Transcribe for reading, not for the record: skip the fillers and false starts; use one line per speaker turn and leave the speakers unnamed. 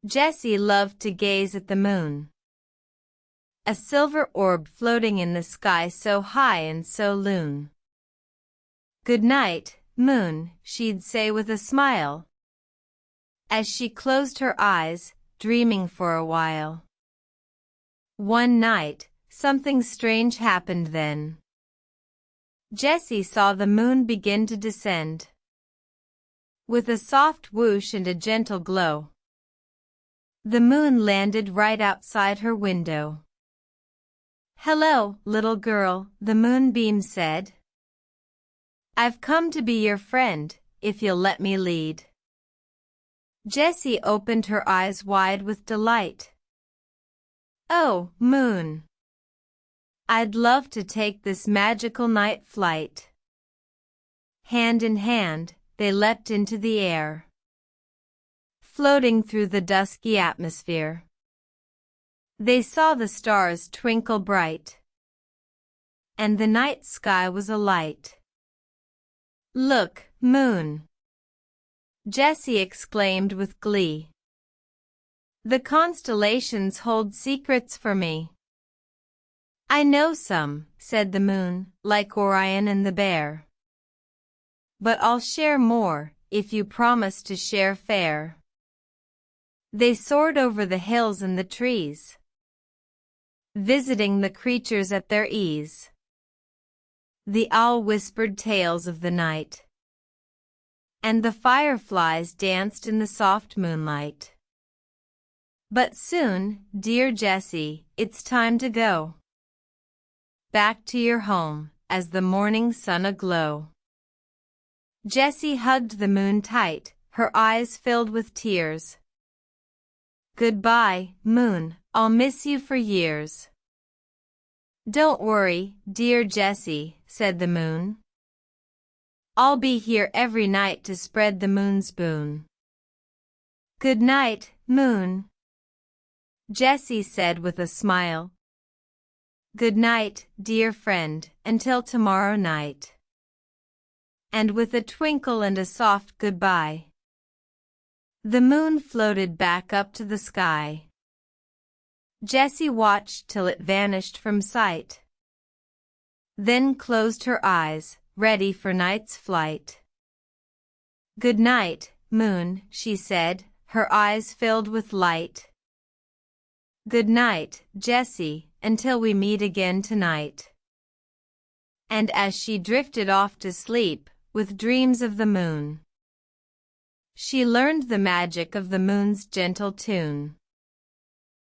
Jessie loved to gaze at the moon. A silver orb floating in the sky so high and so loon. "Good night, moon," she'd say with a smile, as she closed her eyes, dreaming for a while. One night, something strange happened then. Jessie saw the moon begin to descend, with a soft whoosh and a gentle glow. The moon landed right outside her window. "Hello, little girl," the moonbeam said. "I've come to be your friend, if you'll let me lead." Jessie opened her eyes wide with delight. "Oh, moon, I'd love to take this magical night flight." Hand in hand, they leapt into the air, floating through the dusky atmosphere. They saw the stars twinkle bright, and the night sky was alight. "Look, moon," Jessie exclaimed with glee. "The constellations hold secrets for me." "I know some," said the moon, "like Orion and the bear. But I'll share more, if you promise to share fair." They soared over the hills and the trees, visiting the creatures at their ease. The owl whispered tales of the night, and the fireflies danced in the soft moonlight. But soon, dear Jessie, it's time to go back to your home, as the morning sun aglow. Jessie hugged the moon tight, her eyes filled with tears. "Goodbye, moon, I'll miss you for years." "Don't worry, dear Jessie," said the moon. "I'll be here every night to spread the moon's boon." "Good night, moon," Jessie said with a smile. "Good night, dear friend, until tomorrow night." And with a twinkle and a soft goodbye, the moon floated back up to the sky. Jessie watched till it vanished from sight, then closed her eyes, ready for night's flight. "Good night, moon," she said, her eyes filled with light. "Good night, Jessie, until we meet again tonight." And as she drifted off to sleep, with dreams of the moon, she learned the magic of the moon's gentle tune.